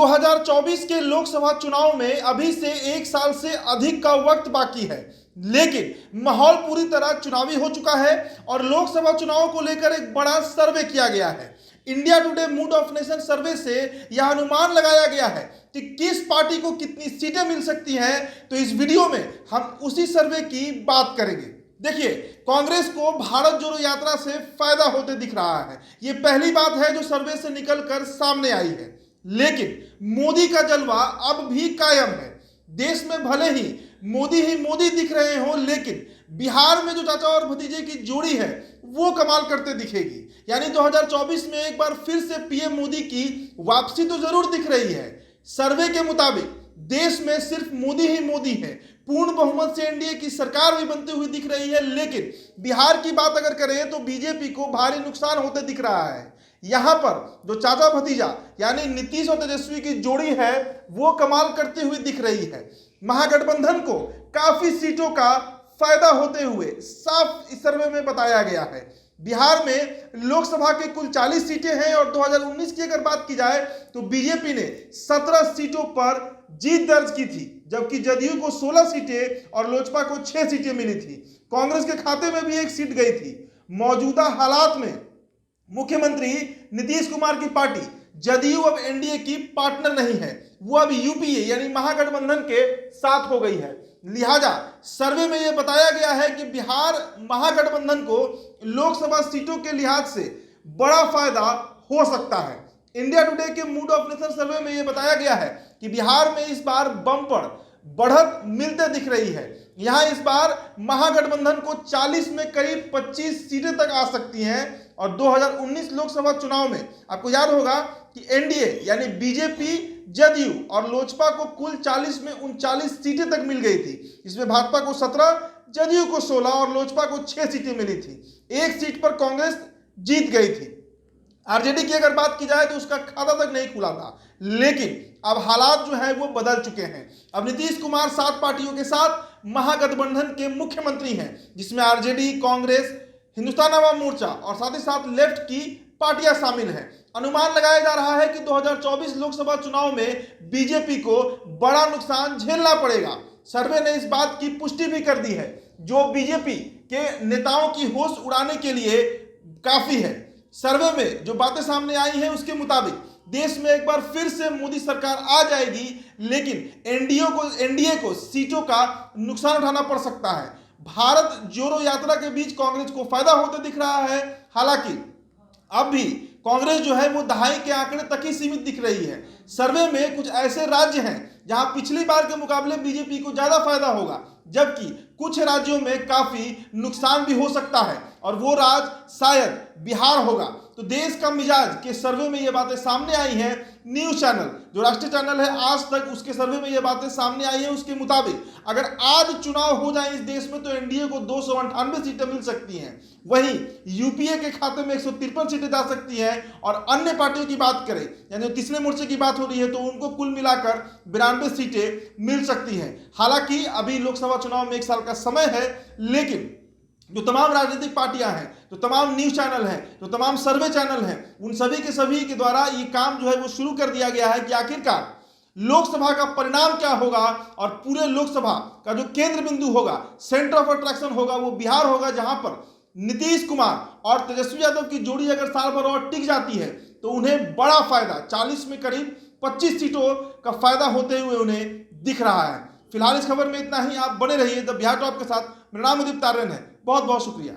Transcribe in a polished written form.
2024 के लोकसभा चुनाव में अभी से एक साल से अधिक का वक्त बाकी है, लेकिन माहौल पूरी तरह चुनावी हो चुका है और लोकसभा चुनाव को लेकर एक बड़ा सर्वे किया गया है। India today mood off nation सर्वे से यह अनुमान लगाया गया है कि किस पार्टी को कितनी सीटें मिल सकती हैं। तो इस वीडियो में हम उसी सर्वे की बात करेंगे। देखिए, कांग्रेस को भारत जोड़ो यात्रा से फायदा होते दिख रहा है। ये पहली बात है जो सर्वे से निकलकर सामने आई है, लेकिन मोदी का जलवा अब भी कायम है। देश में भले ही मोदी दिख रहे हो, लेकिन बिहार में जो चाचा और भतीजे की जोड़ी है वो कमाल करते दिखेगी। यानी 2024 में एक बार फिर से पीएम मोदी की वापसी तो जरूर दिख रही है। सर्वे के मुताबिक देश में सिर्फ मोदी ही मोदी है। पूर्ण बहुमत से एनडीए की सरकार भी बनती हुई दिख रही है, लेकिन बिहार की बात अगर करें तो बीजेपी को भारी नुकसान होते दिख रहा है। यहां पर जो चाचा भतीजा यानी नीतीश और तेजस्वी की जोड़ी है वो कमाल करती हुई दिख रही है। महागठबंधन को काफी सीटों का फायदा होते हुए साफ इस सर्वे में बताया गया है। बिहार में लोकसभा के कुल 40 सीटें हैं और 2019 की अगर बात की जाए तो बीजेपी ने 17 सीटों पर जीत दर्ज की थी, जबकि जदयू को 16 सीटें और लोजपा को 6 सीटें मिली थी। कांग्रेस के खाते में भी एक सीट गई थी। मौजूदा हालात में मुख्यमंत्री नीतीश कुमार की पार्टी जदयू अब एनडीए की पार्टनर नहीं है, वो अब यूपीए यानी महागठबंधन के साथ हो गई है। लिहाजा सर्वे में यह बताया गया है कि बिहार महागठबंधन को लोकसभा सीटों के लिहाज से बड़ा फायदा हो सकता है। इंडिया टुडे के मूड ऑफ नेशन सर्वे में यह बताया गया है कि बिहार में इस बार बम्पर बढ़त मिलते दिख रही है। यहां इस बार महागठबंधन को 40 में करीब 25 सीटें तक आ सकती हैं और 2019 लोकसभा चुनाव में आपको याद होगा कि एनडीए यानी बीजेपी, जदयू और लोजपा को कुल 40 में 39 सीटें तक मिल गई थी। इसमें भाजपा को 17, जदयू को 16 और लोजपा को 6 सीटें मिली थी। एक सीट पर कांग्रेस जीत गई थी। आरजेडी की अगर बात की जाए तो उसका खाता तक नहीं खुला था, लेकिन अब हालात जो है वो बदल चुके हैं। अब नीतीश कुमार 7 पार्टियों के साथ महागठबंधन के मुख्यमंत्री हैं, जिसमें आरजेडी, कांग्रेस, हिंदुस्तान अवाम मोर्चा और साथ ही साथ लेफ्ट की पार्टियां शामिल हैं। अनुमान लगाया जा रहा है कि 2024 लोकसभा चुनाव में बीजेपी को बड़ा नुकसान झेलना पड़ेगा। सर्वे ने इस बात की पुष्टि भी कर दी है, जो बीजेपी के नेताओं की होश उड़ाने के लिए काफी है। सर्वे में जो बातें सामने आई हैं उसके मुताबिक देश में एक बार फिर से मोदी सरकार आ जाएगी, लेकिन एनडीए को सीटों का नुकसान उठाना पड़ सकता है। भारत जोड़ो यात्रा के बीच कांग्रेस को फायदा होते दिख रहा है। हालांकि अब भी कांग्रेस जो है वो दहाई के आंकड़े तक ही सीमित दिख रही है। सर्वे में कुछ ऐसे राज्य हैं जहां पिछली बार के मुकाबले बीजेपी को ज्यादा फायदा होगा, जबकि कुछ राज्यों में काफी नुकसान भी हो सकता है और वो राज्य शायद बिहार होगा। तो देश का मिजाज के सर्वे में ये बातें सामने आई हैं। न्यूज चैनल जो राष्ट्रीय चैनल है आज तक, उसके सर्वे में ये बातें सामने आई हैं। उसके मुताबिक अगर आज चुनाव हो जाए इस देश में तो एनडीए को 298 सीटें मिल सकती हैं। वहीं यूपीए के खाते में 153 सीटें जा सकती हैं और अन्य पार्टियों की बात करें यानी तीसरे मोर्चे की बात हो रही है तो उनको कुल मिलाकर 92 सीटें मिल सकती हैं। हालांकि अभी लोकसभा चुनाव में 1 साल का समय है, लेकिन जो तमाम राजनीतिक पार्टियां हैं, जो तमाम न्यूज चैनल हैं, जो तमाम सर्वे चैनल हैं, उन सभी के द्वारा ये काम जो है वो शुरू कर दिया गया है कि आखिरकार लोकसभा का परिणाम क्या होगा और पूरे लोकसभा का जो केंद्र बिंदु होगा, सेंटर ऑफ अट्रैक्शन होगा, वो बिहार होगा, जहां पर नीतीश कुमार और तेजस्वी यादव की जोड़ी अगर साल भर और टिक जाती है तो उन्हें बड़ा फायदा 40 में करीब 25 सीटों का फायदा होते हुए उन्हें दिख रहा है। फिलहाल इस खबर में इतना ही। आप बने रहिए द बिहार टॉप के साथ। मेरा नाम उदित तारण है। बहुत बहुत शुक्रिया।